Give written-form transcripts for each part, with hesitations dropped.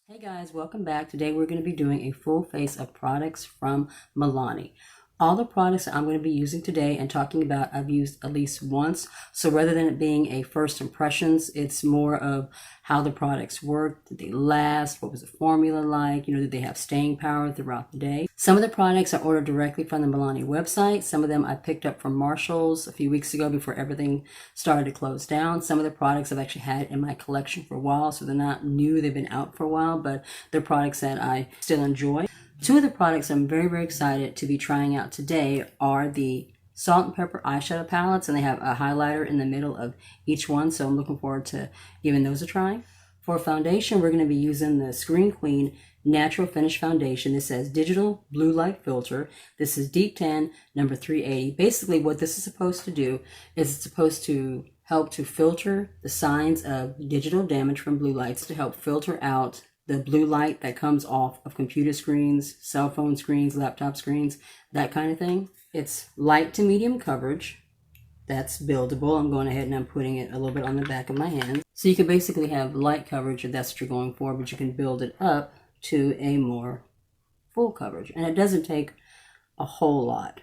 Hey guys, welcome back. Today we're going to be doing a full face of products from Milani. All the products that I'm going to be using today and talking about I've used at least once. So rather than it being a first impressions, it's more of how the products work, did they last, what was the formula like, did they have staying power throughout the day. Some of the products I ordered directly from the Milani website. Some of them I picked up from Marshall's a few weeks ago before everything started to close down. Some of the products I've actually had in my collection for a while, so they're not new, they've been out for a while, but they're products that I still enjoy. Two of the products I'm very, very excited to be trying out today are the Salt and Pepper eyeshadow palettes, and they have a highlighter in the middle of each one, so I'm looking forward to giving those a try. For foundation, we're going to be using the Screen Queen Natural Finish Foundation. This says Digital Blue Light Filter. This is Deep Tan number 380. Basically, what this is supposed to do is it's supposed to help to filter the signs of digital damage from blue lights, to help filter out the blue light that comes off of computer screens, cell phone screens, laptop screens, that kind of thing. It's light to medium coverage. That's buildable. I'm going ahead and I'm putting it a little bit on the back of my hand. So you can basically have light coverage if that's what you're going for, but you can build it up to a more full coverage. And it doesn't take a whole lot.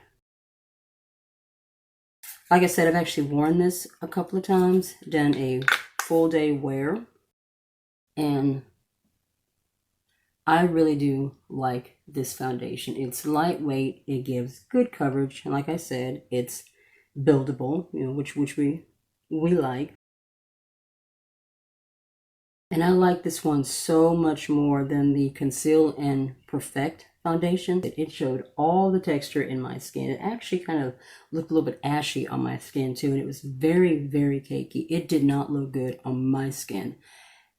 Like I said, I've actually worn this a couple of times, done a full day wear, and I really do like this foundation. It's lightweight, it gives good coverage, and like I said, it's buildable, which we like. And I like this one so much more than the Conceal and Perfect foundation. It showed all the texture in my skin. It actually kind of looked a little bit ashy on my skin too, and it was very, very cakey. It did not look good on my skin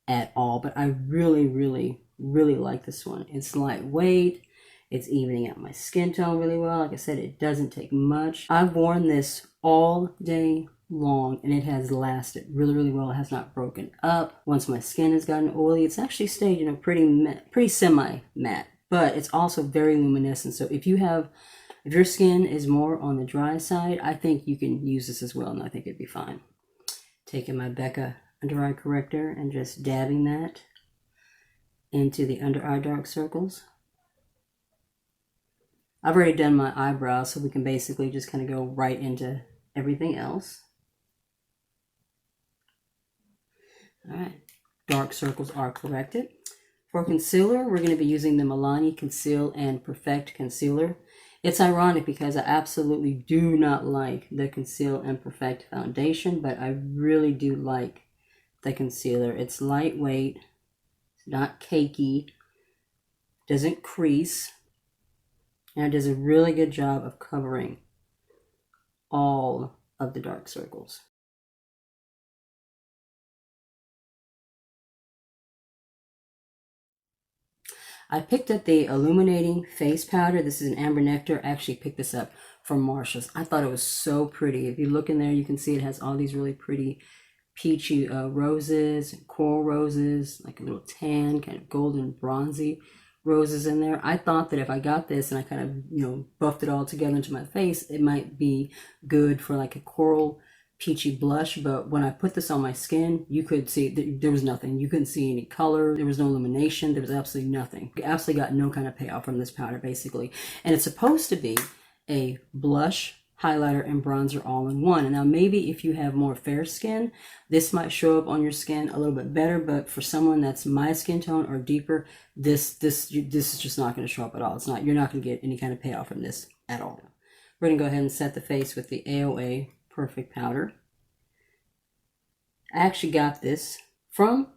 at all, but I really, really, really like this one. It's lightweight. It's evening out my skin tone really well. Like I said, it doesn't take much. I've worn this all day long and it has lasted really, really well. It has not broken up. Once my skin has gotten oily, it's actually stayed, pretty semi-matte, but it's also very luminescent. So if your skin is more on the dry side, I think you can use this as well, and I think it'd be fine. Taking my Becca under eye corrector and just dabbing that into the under eye dark circles. I've already done my eyebrows, so we can basically just kind of go right into everything else. All right, dark circles are corrected. For concealer, we're going to be using the Milani Conceal and Perfect Concealer. It's ironic because I absolutely do not like the Conceal and Perfect foundation, but I really do like the concealer. It's lightweight, it's not cakey, doesn't crease, and it does a really good job of covering all of the dark circles. I picked up the Illuminating Face Powder. This is an Amber Nectar. I actually picked this up from Marshall's. I thought it was so pretty. If you look in there, you can see it has all these really pretty peachy roses, coral roses, like a little tan, kind of golden bronzy roses in there. I thought that if I got this and I kind of, buffed it all together into my face, it might be good for like a coral peachy blush, but when I put this on my skin, you could see there was nothing. You couldn't see any color. There was no illumination. There was absolutely nothing. You absolutely got no kind of payoff from this powder, basically. And it's supposed to be a blush, highlighter, and bronzer all in one. And now maybe if you have more fair skin, this might show up on your skin a little bit better, but for someone that's my skin tone or deeper, this is just not going to show up at all. You're not going to get any kind of payoff from this at all. We're going to go ahead and set the face with the AOA Perfect Powder. I actually got this from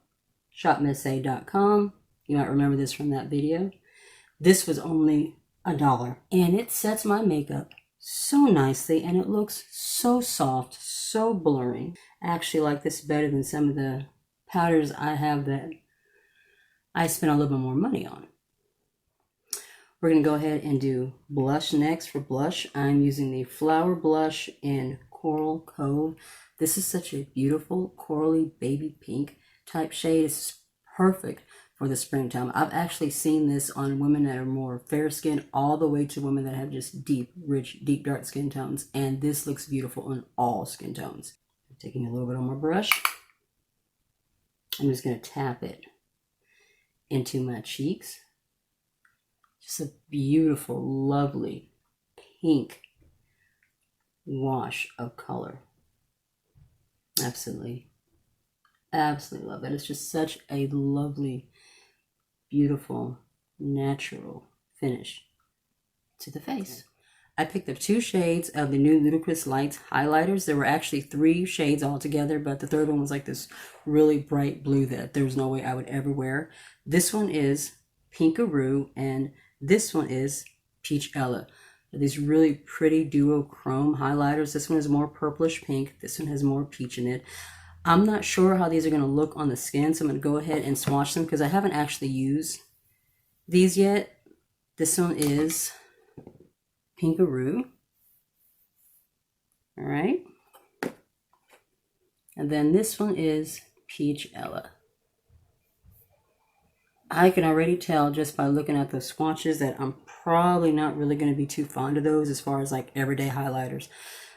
shopmissa.com. You might remember this from that video. This was only $1, and it sets my makeup so nicely, and it looks so soft, so blurring. I actually like this better than some of the powders I have that I spent a little bit more money on. We're going to go ahead and do blush next. For blush, I'm using the Flower Blush in Coral Cove. This is such a beautiful corally baby pink type shade. It's perfect for the springtime. I've actually seen this on women that are more fair skin all the way to women that have just deep, rich, deep dark skin tones. And this looks beautiful on all skin tones. Taking a little bit on my brush, I'm just going to tap it into my cheeks. Just a beautiful, lovely pink wash of color. Absolutely. Absolutely love it. It's just such a lovely, beautiful, natural finish to the face. I picked up 2 shades of the new Ludicrous Lights highlighters. There were actually 3 shades altogether, but the third one was like this really bright blue that there was no way I would ever wear. This one is Pinkaroo, and this one is Peach Ella. These really pretty duochrome highlighters. This one is more purplish pink. This one has more peach in it. I'm not sure how these are going to look on the skin, so I'm going to go ahead and swatch them because I haven't actually used these yet. This one is Pinkaroo. All right. And then this one is Peach Ella. I can already tell just by looking at the swatches that I'm probably not really going to be too fond of those as far as like everyday highlighters.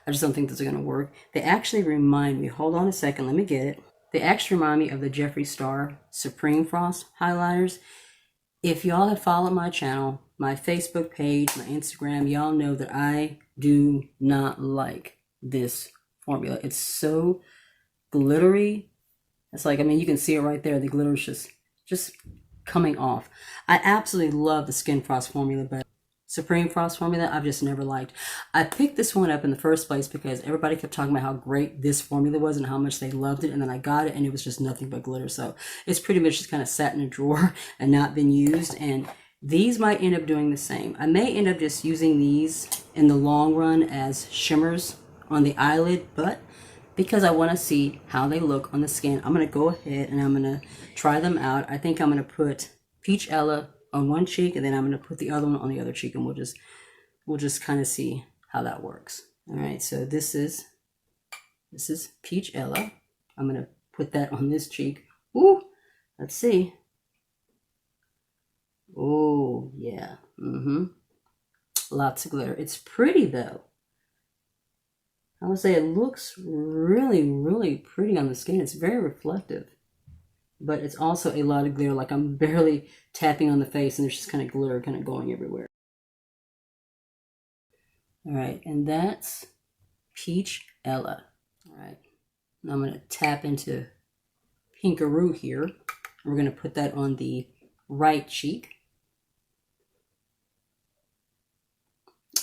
I just don't think those are going to work. They actually remind me, hold on a second, let me get it. They actually remind me of the Jeffree Star Supreme Frost highlighters. If y'all have followed my channel, my Facebook page, my Instagram, y'all know that I do not like this formula. It's so glittery. It's like, I mean, you can see it right there. The glitter is just coming off. I absolutely love the Skin Frost formula, but Supreme Frost formula, I've just never liked. I picked this one up in the first place because everybody kept talking about how great this formula was and how much they loved it, and then I got it and it was just nothing but glitter. So it's pretty much just kind of sat in a drawer and not been used, and these might end up doing the same. I may end up just using these in the long run as shimmers on the eyelid, but because I want to see how they look on the skin, I'm going to go ahead and I'm going to try them out. I think I'm going to put Peach Ella on one cheek, and then I'm going to put the other one on the other cheek, and we'll just kind of see how that works. All right, so this is Peach Ella. I'm going to put that on this cheek. Ooh, let's see. Oh, yeah. Lots of glitter. It's pretty, though. I would say it looks really, really pretty on the skin. It's very reflective. But it's also a lot of glitter. Like I'm barely tapping on the face and there's just kind of glitter kind of going everywhere. All right, and that's Peach Ella. All right, now I'm going to tap into Pinkaroo here. We're going to put that on the right cheek.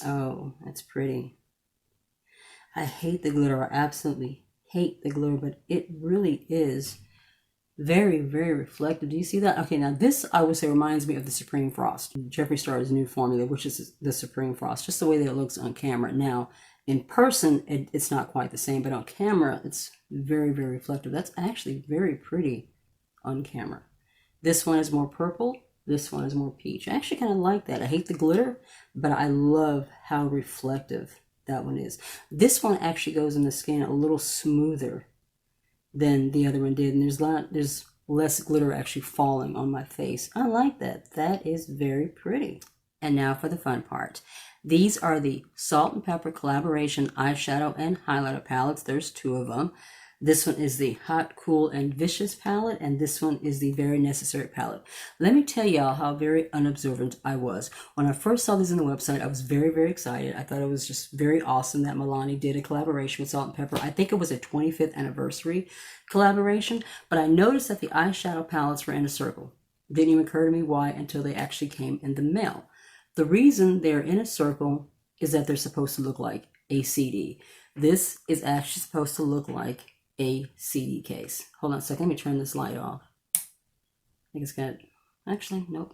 Oh, that's pretty. I hate the glitter. I absolutely hate the glitter, but it really is very, very reflective. Do you see that? Okay, now this I would say reminds me of the Supreme Frost, Jeffree Star's new formula, which is the Supreme Frost, just the way that it looks on camera. Now, in person, it's not quite the same, but on camera, it's very, very reflective. That's actually very pretty on camera. This one is more purple. This one is more peach. I actually kind of like that. I hate the glitter, but I love how reflective that one is. This one actually goes in the skin a little smoother than the other one did, and there's less glitter actually falling on my face. I like that. That is very pretty. And now for the fun part. These are the Salt and Pepper Collaboration Eyeshadow and Highlighter Palettes. There's 2 of them. This one is the Hot, Cool, and Vicious palette, and this one is the Very Necessary palette. Let me tell y'all how very unobservant I was. When I first saw this on the website, I was very, very excited. I thought it was just very awesome that Milani did a collaboration with Salt and Pepper. I think it was a 25th anniversary collaboration, but I noticed that the eyeshadow palettes were in a circle. Didn't even occur to me why until they actually came in the mail. The reason they're in a circle is that they're supposed to look like a CD. This is actually supposed to look like a CD case. Hold on a second, let me turn this light off. I think it's got, actually, nope.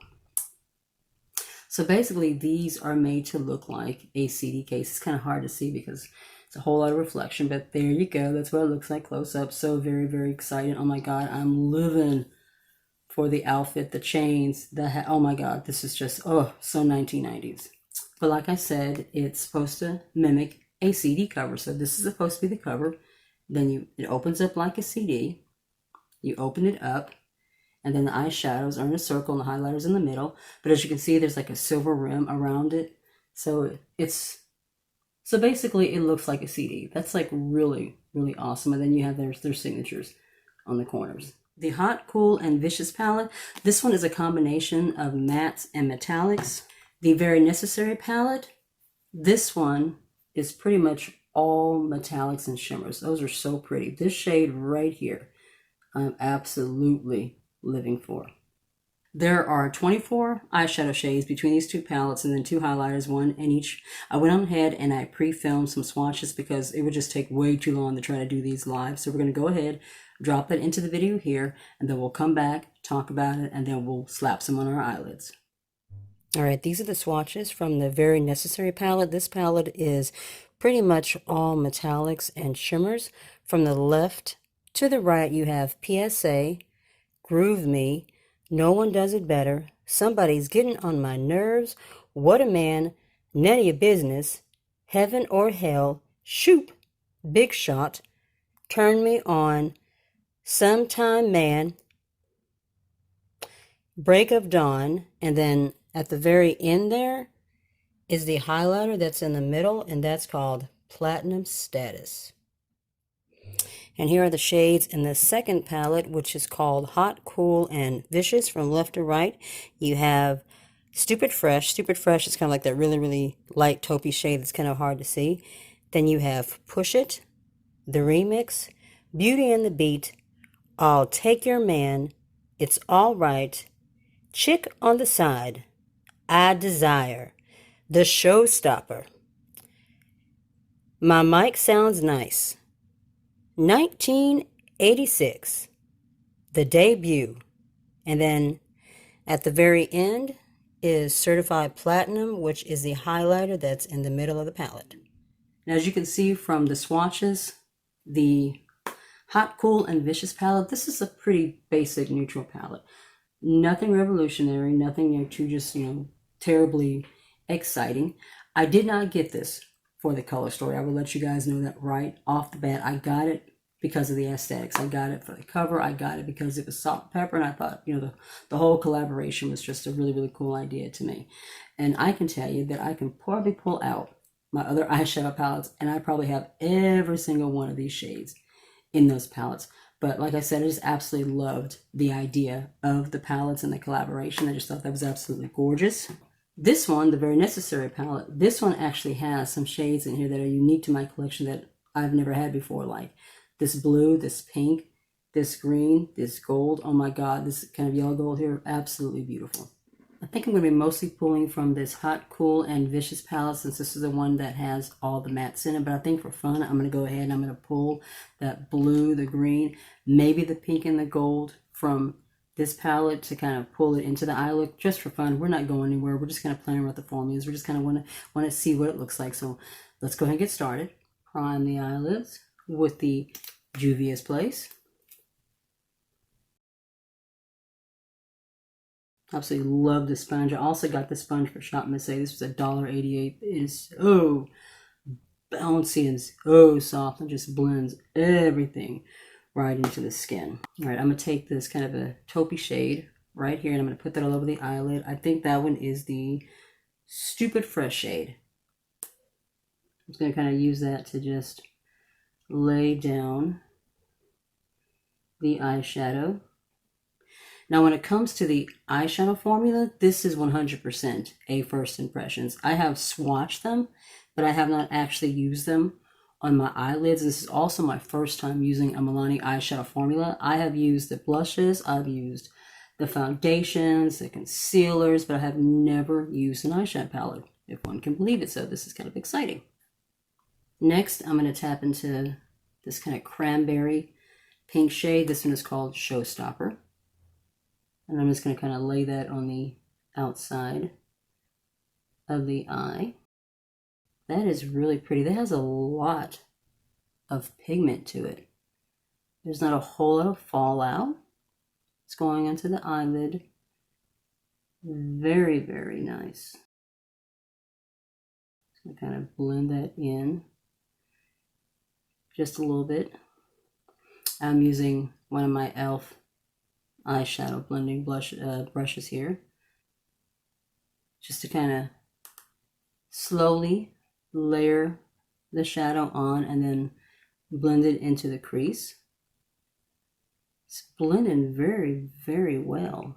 So basically these are made to look like a CD case. It's kind of hard to see because it's a whole lot of reflection, but there you go. That's what it looks like close up. So very, very excited. Oh my God, I'm living for the outfit, the chains, oh my God, this is just, oh, so 1990s. But like I said, it's supposed to mimic a CD cover. So this is supposed to be the cover. Then it opens up like a CD. You open it up, and then the eyeshadows are in a circle and the highlighters in the middle. But as you can see, there's like a silver rim around it. So basically it looks like a CD. That's like really, really awesome. And then you have their signatures on the corners. The Hot, Cool, and Vicious palette. This one is a combination of mattes and metallics. The Very Necessary palette. This one is pretty much all metallics and shimmers. Those are so pretty. This shade right here, I'm absolutely living for. There are 24 eyeshadow shades between these two palettes and then 2 highlighters, one in each. I went on ahead and I pre-filmed some swatches because it would just take way too long to try to do these live. So we're going to go ahead, drop that into the video here, and then we'll come back, talk about it, and then we'll slap some on our eyelids. All right, these are the swatches from the Very Necessary palette. This palette is pretty much all metallics and shimmers. From the left to the right, you have PSA, Groove Me, No One Does It Better, Somebody's Getting on My Nerves, What a Man, None of Your Business, Heaven or Hell, Shoop, Big Shot, Turn Me On, Sometime Man, Break of Dawn, and then at the very end there is the highlighter that's in the middle, and that's called Platinum Status. And here are the shades in the second palette, which is called Hot, Cool, and Vicious. From left to right, you have Stupid Fresh. Stupid Fresh is kind of like that really, really light taupey shade that's kind of hard to see. Then you have Push It, The Remix, Beauty and the Beat, I'll Take Your Man, It's All Right, Chick on the Side, I Desire, The Showstopper, My Mic Sounds Nice, 1986, The Debut, and then at the very end is Certified Platinum, which is the highlighter that's in the middle of the palette. Now, as you can see from the swatches, the Hot, Cool, and Vicious palette, this is a pretty basic neutral palette. Nothing revolutionary, nothing too just, terribly exciting. I did not get this for the color story. I will let you guys know that right off the bat. I got it because of the aesthetics. I got it for the cover. I got it because it was salt and pepper, and I thought, the whole collaboration was just a really, really cool idea to me. And I can tell you that I can probably pull out my other eyeshadow palettes, and I probably have every single one of these shades in those palettes. But like I said, I just absolutely loved the idea of the palettes and the collaboration. I just thought that was absolutely gorgeous. This one, the Very Necessary palette, this one actually has some shades in here that are unique to my collection that I've never had before, like this blue, this pink, this green, this gold. Oh my God, this kind of yellow gold here, absolutely beautiful. I think I'm going to be mostly pulling from this Hot, Cool, and Vicious palette since this is the one that has all the mattes in it. But I think for fun, I'm going to go ahead and I'm going to pull that blue, the green, maybe the pink and the gold from this palette to kind of pull it into the eye look just for fun. We're not going anywhere. We're just kind of playing with the formulas. We're just kind of want to see what it looks like. So let's go ahead and get started. Prime the eyelids with the Juvia's Place. Absolutely love this sponge. I also got the sponge for Shop Miss A. This was $1.88. It is so bouncy and so soft and just blends everything right into the skin. All right, I'm going to take this kind of a taupey shade right here and I'm going to put that all over the eyelid. I think that one is the Stupid Fresh shade. I'm just going to kind of use that to just lay down the eyeshadow. Now, when it comes to the eyeshadow formula, this is 100% a first impressions. I have swatched them, but I have not actually used them on my eyelids. This is also my first time using a Milani eyeshadow formula. I have used the blushes, I've used the foundations, the concealers, but I have never used an eyeshadow palette, if one can believe it. So this is kind of exciting. Next, I'm going to tap into this kind of cranberry pink shade. This one is called Showstopper. And I'm just going to kind of lay that on the outside of the eye. That is really pretty. That has a lot of pigment to it. There's not a whole lot of fallout. It's going into the eyelid. Very, very nice. Just going to kind of blend that in just a little bit. I'm using one of my e.l.f. eyeshadow blending brushes here, just to kind of slowly layer the shadow on and then blend it into the crease. It's blending very, very well.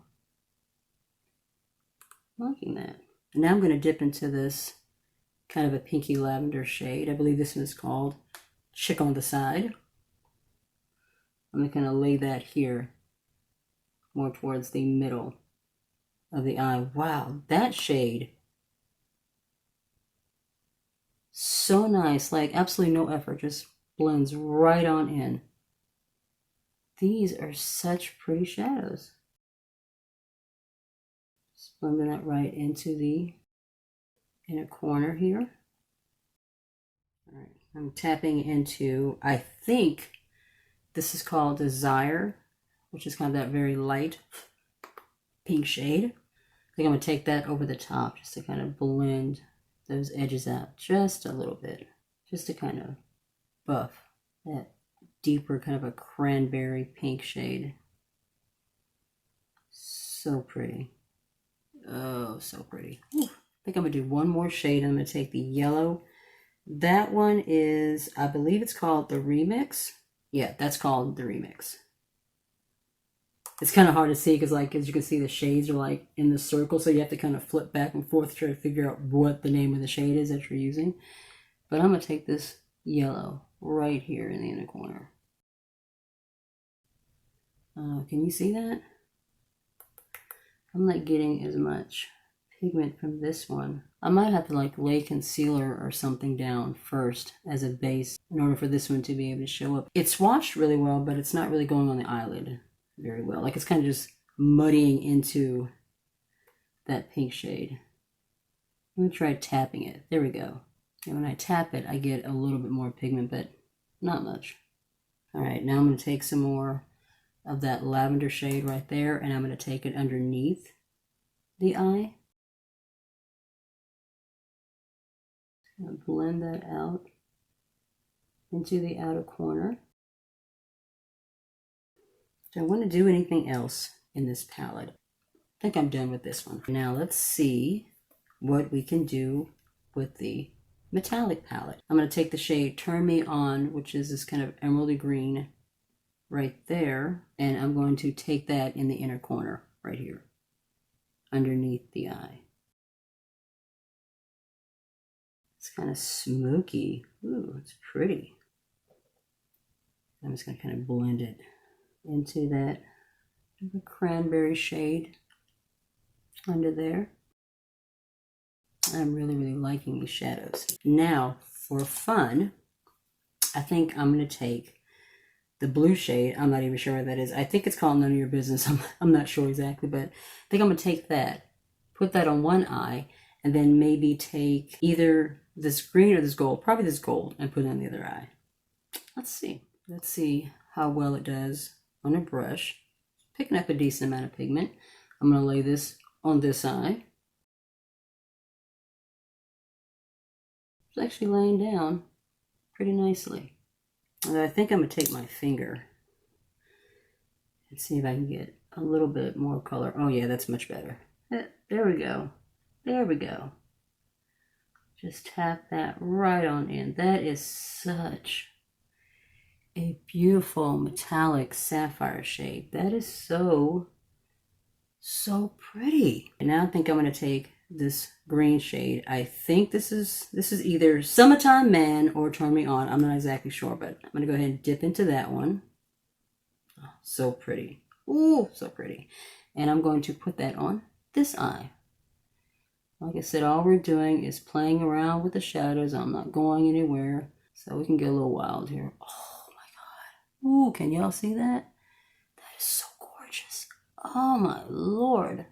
I'm liking that. And now I'm going to dip into this kind of a pinky lavender shade. I believe this one is called Chick on the Side. I'm going to lay that here, more towards the middle of the eye. Wow, that shade. So nice, like absolutely no effort, just blends right on in. These are such pretty shadows. Just blending that right into the inner corner here. All right, I'm tapping into, I think this is called Desire, which is kind of that very light pink shade. I think I'm going to take that over the top just to kind of blend those edges out just a little bit, just to kind of buff that deeper kind of a cranberry pink shade. So pretty. Oh, so pretty. Ooh. I think I'm going to do one more shade. I'm going to take the yellow. That one is, I believe it's called the Remix. Yeah, that's called the Remix. It's kind of hard to see because, like, as you can see, the shades are like in the circle, so you have to kind of flip back and forth to try to figure out what the name of the shade is that you're using. But I'm going to take this yellow right here in the inner corner. Can you see that? I'm not getting as much pigment from this one. I might have to like lay concealer or something down first as a base in order for this one to be able to show up. It's swatched really well, but it's not really going on the eyelid very well. Like it's kind of just muddying into that pink shade. I'm going to try tapping it. There we go. And when I tap it, I get a little bit more pigment, but not much. All right, now I'm going to take some more of that lavender shade right there, and I'm going to take it underneath the eye. I'm going to blend that out into the outer corner. Do I want to do anything else in this palette? I think I'm done with this one. Now let's see what we can do with the metallic palette. I'm going to take the shade Turn Me On, which is this kind of emeraldy green right there, and I'm going to take that in the inner corner right here underneath the eye. It's kind of smoky. Ooh, it's pretty. I'm just going to kind of blend it into that cranberry shade under there. I'm really, really liking these shadows. Now, for fun, I think I'm going to take the blue shade. I'm not even sure what that is. I think it's called None of Your Business. I'm not sure exactly, but I think I'm going to take that, put that on one eye, and then maybe take either this green or this gold, probably this gold, and put it on the other eye. Let's see. Let's see how well it does on a brush. Picking up a decent amount of pigment. I'm going to lay this on this eye. It's actually laying down pretty nicely. I think I'm going to take my finger and see if I can get a little bit more color. Oh yeah, that's much better. There we go. There we go. Just tap that right on in. That is such a beautiful metallic sapphire shade. That is so, so pretty. And now I think I'm going to take this green shade. I think this is either Summertime Man or Turn Me On. I'm not exactly sure, but I'm gonna go ahead and dip into that one. Oh, so pretty. Ooh, so pretty. And I'm going to put that on this eye. Like I said, all we're doing is playing around with the shadows. I'm not going anywhere, so we can get a little wild here. Oh my God. Ooh, can y'all see that? That is so gorgeous. Oh my Lord.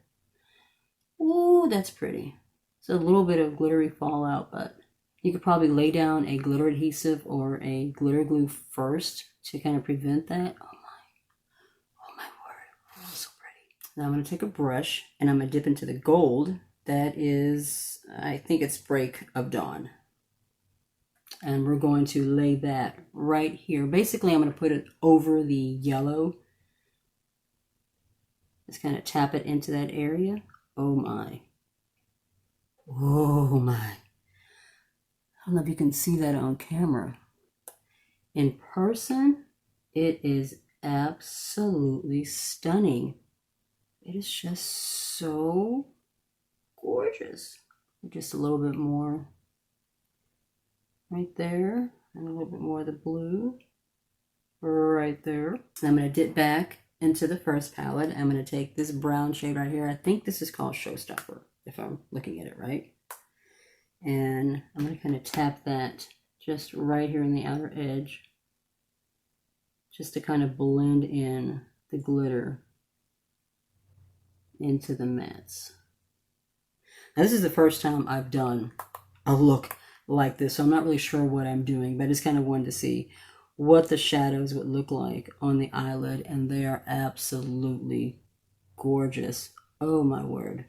Ooh, that's pretty. It's a little bit of glittery fallout, but you could probably lay down a glitter adhesive or a glitter glue first to kind of prevent that. Oh my word. Oh, so pretty. Now I'm going to take a brush and I'm going to dip into the gold. That is, I think it's Break of Dawn. And we're going to lay that right here. Basically, I'm going to put it over the yellow. Just kind of tap it into that area. Oh my. Oh my. I don't know if you can see that on camera. In person, it is absolutely stunning. It is just so gorgeous. Just a little bit more right there, and a little bit more of the blue right there. And I'm going to dip back into the first palette. I'm going to take this brown shade right here. I think this is called Showstopper, if I'm looking at it right. And I'm going to kind of tap that just right here in the outer edge, just to kind of blend in the glitter into the mattes. Now, this is the first time I've done a look like this, so I'm not really sure what I'm doing, but I just kind of wanted to see what the shadows would look like on the eyelid, and they are absolutely gorgeous. Oh my word.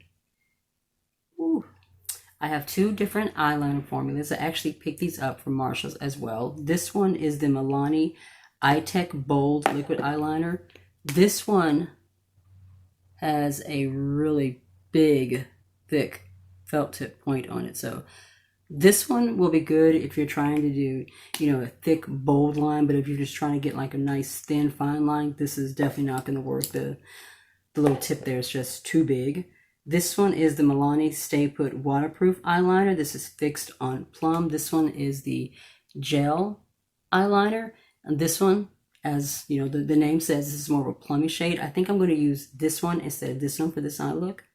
Ooh. I have two different eyeliner formulas. I actually picked these up from Marshall's as well. This one is the Milani Eye-Tech Bold Liquid Eyeliner. This one has a really big, thick felt tip point on it. So this one will be good if you're trying to do, you know, a thick, bold line. But if you're just trying to get like a nice, thin, fine line, this is definitely not going to work. The little tip there is just too big. This one is the Milani Stay Put Waterproof Eyeliner. This is fixed on plum. This one is the gel eyeliner. And this one, as you know, the name says, this is more of a plummy shade. I think I'm going to use this one instead of this one for this eye look.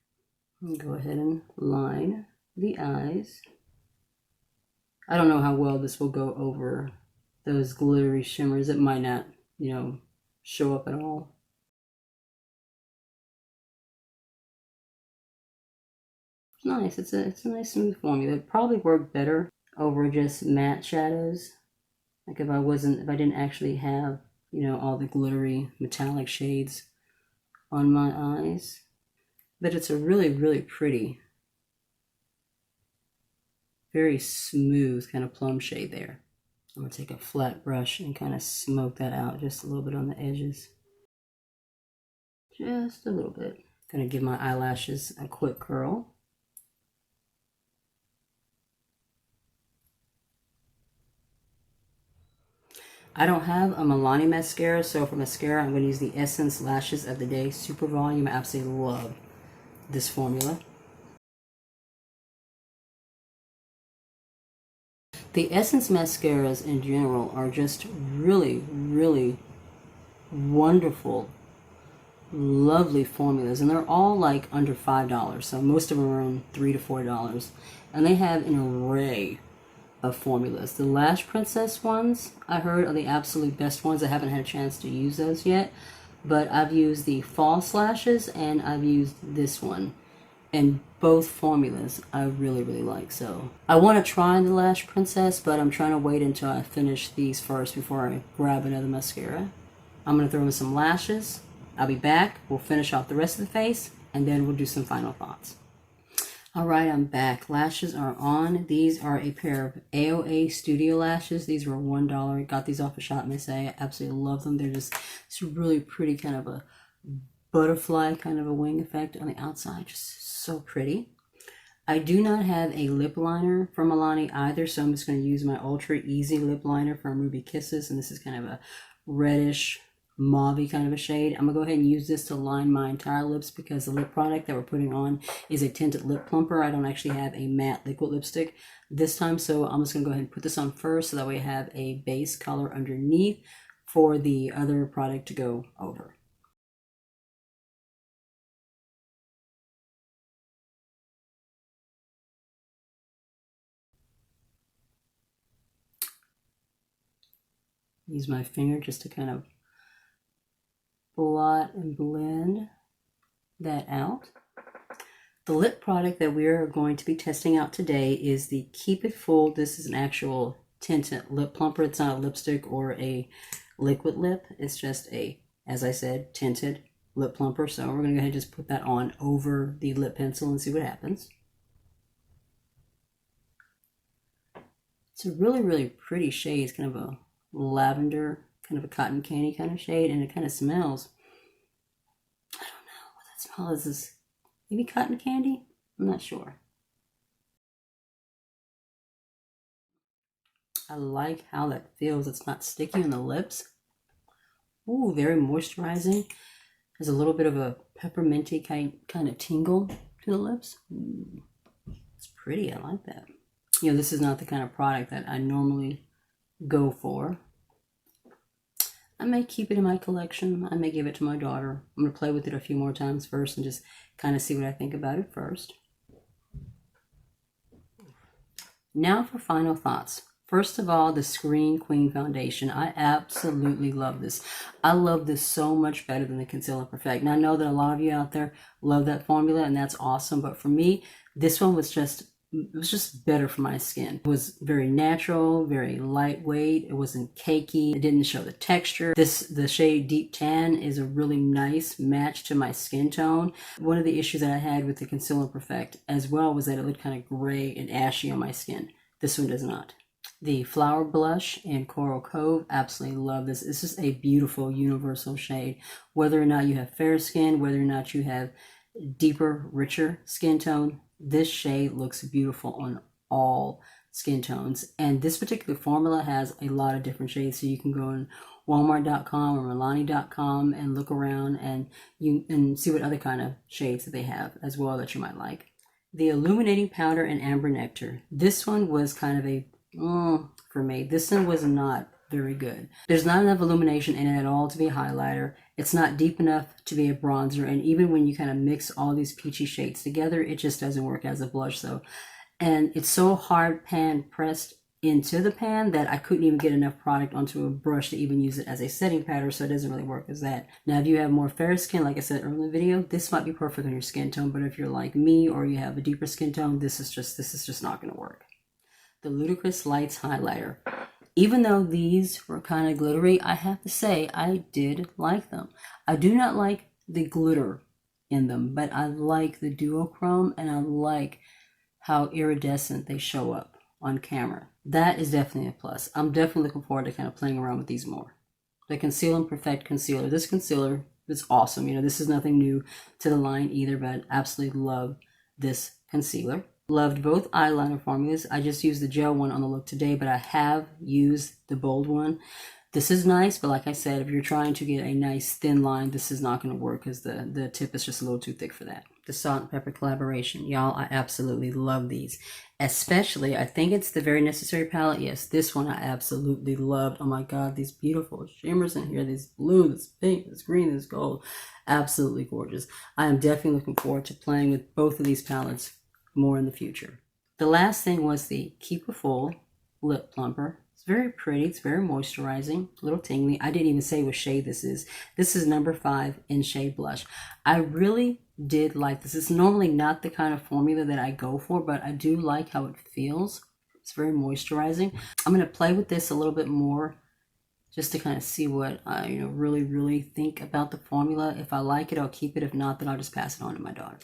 Go ahead and line the eyes. I don't know how well this will go over those glittery shimmers. It might not, you know, show up at all. It's nice. It's a nice smooth formula. It'd probably work better over just matte shadows. Like if I didn't actually have, you know, all the glittery metallic shades on my eyes. But it's a really, really pretty, very smooth kind of plum shade there. I'm going to take a flat brush and kind of smoke that out just a little bit on the edges. Just a little bit. Going to give my eyelashes a quick curl. I don't have a Milani mascara, so for mascara, I'm going to use the Essence Lashes of the Day Super Volume. I absolutely love this formula. The Essence mascaras in general are just really, really wonderful, lovely formulas, and they're all like under $5, so most of them are around $3 to $4, and they have an array of formulas. The Lash Princess ones, I heard, are the absolute best ones. I haven't had a chance to use those yet, but I've used the false lashes and I've used this one, and both formulas I really, really like. So I want to try the Lash Princess, but I'm trying to wait until I finish these first before I grab another mascara. I'm going to throw in some lashes. I'll be back. We'll finish off the rest of the face, and then we'll do some final thoughts. All right, I'm back. Lashes are on. These are a pair of AOA Studio lashes. These were $1. Got these off of Shop Miss A. I absolutely love them. They're just it's really pretty, kind of a butterfly, kind of a wing effect on the outside. Just so pretty. I do not have a lip liner from Milani either, so I'm just going to use my Ultra Easy lip liner from Ruby Kisses, and this is kind of a reddish, mauve-y kind of a shade. I'm going to go ahead and use this to line my entire lips because the lip product that we're putting on is a tinted lip plumper. I don't actually have a matte liquid lipstick this time, so I'm just going to go ahead and put this on first so that way I have a base color underneath for the other product to go over. Use my finger just to kind of blot and blend that out. The lip product that we're going to be testing out today is the Keep It Full. This is an actual tinted lip plumper. It's not a lipstick or a liquid lip. It's just a, as I said, tinted lip plumper. So we're going to go ahead and just put that on over the lip pencil and see what happens. It's a really, really pretty shade. It's kind of a lavender, kind of a cotton candy kind of shade, and it kind of smells, I don't know what that smell is. This maybe cotton candy? I'm not sure. I like how that feels. It's not sticky on the lips. Ooh, very moisturizing. There's a little bit of a pepperminty kind of tingle to the lips. Ooh, it's pretty. I like that. You know, this is not the kind of product that I normally go for. I may keep it in my collection. I may give it to my daughter. I'm going to play with it a few more times first and just kind of see what I think about it first. Now for final thoughts. First of all, the Screen Queen Foundation. I absolutely love this. I love this so much better than the Conceal and Perfect. Now, I know that a lot of you out there love that formula, and that's awesome. But for me, this one was just better for my skin. It was very natural, very lightweight. It wasn't cakey. It didn't show the texture. The shade Deep Tan is a really nice match to my skin tone. One of the issues that I had with the Conceal and Perfect as well was that it looked kind of gray and ashy on my skin. This one does not. The Flower Blush in Coral Cove, absolutely love this. This is a beautiful universal shade. Whether or not you have fair skin, whether or not you have deeper, richer skin tone, this shade looks beautiful on all skin tones. And this particular formula has a lot of different shades. So you can go on Walmart.com or Milani.com and look around and see what other kind of shades that they have as well that you might like. The Illuminating Powder in Amber Nectar. This one was kind of a for me. This one was not very good. There's not enough illumination in it at all to be a highlighter. It's not deep enough to be a bronzer, and even when you kind of mix all these peachy shades together, it just doesn't work as a blush. And it's so hard pan pressed into the pan that I couldn't even get enough product onto a brush to even use it as a setting powder, so it doesn't really work as that. Now, if you have more fair skin, like I said earlier in the video, this might be perfect on your skin tone, but if you're like me or you have a deeper skin tone, this is just not going to work. The Ludicrous Lights Highlighter. Even though these were kind of glittery, I have to say I did like them. I do not like the glitter in them, but I like the duochrome and I like how iridescent they show up on camera. That is definitely a plus. I'm definitely looking forward to kind of playing around with these more. The Conceal and Perfect Concealer. This concealer is awesome. You know, this is nothing new to the line either, but I absolutely love this concealer. Loved both eyeliner formulas. I just used the gel one on the look today, but I have used the bold one. This is nice, but like I said, if you're trying to get a nice thin line, this is not going to work because the tip is just a little too thick for that. The Salt and Pepper Collaboration. Y'all, I absolutely love these. Especially, I think it's the Very Necessary palette. Yes, this one I absolutely loved. Oh my God, these beautiful shimmers in here. This blue, this pink, this green, this gold. Absolutely gorgeous. I am definitely looking forward to playing with both of these palettes more in the future. The last thing was the Keep a Full Lip Plumper. It's very pretty. It's very moisturizing, a little tingly. I didn't even say what shade this is. This is number 5 in Shade Blush. I really did like this. It's normally not the kind of formula that I go for, but I do like how it feels. It's very moisturizing. I'm going to play with this a little bit more just to kind of see what I really think about the formula. If I like it, I'll keep it. If not, then I'll just pass it on to my daughter.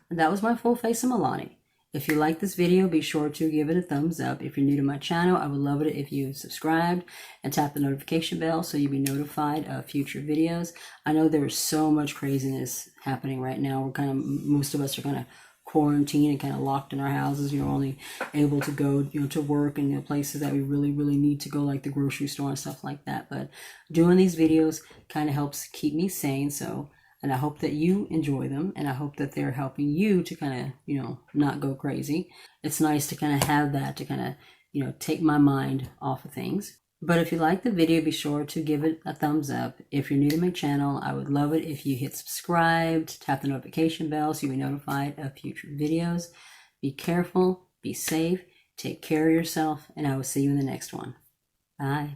And that was my full face of Milani. If you like this video, be sure to give it a thumbs up. If you're new to my channel, I would love it if you subscribed and tap the notification bell so you'll be notified of future videos. I know there is so much craziness happening right now. Most of us are kind of quarantined and kind of locked in our houses. You're only able to go to work and places that we really need to go, like the grocery store and stuff like that. But doing these videos kind of helps keep me sane. And I hope that you enjoy them, and I hope that they're helping you to kind of not go crazy. It's nice to kind of have that to kind of take my mind off of things. But if you like the video, be sure to give it a thumbs up. If you're new to my channel, I would love it if you hit subscribe, tap the notification bell so you'll be notified of future videos. Be careful, be safe, take care of yourself, and I will see you in the next one. Bye.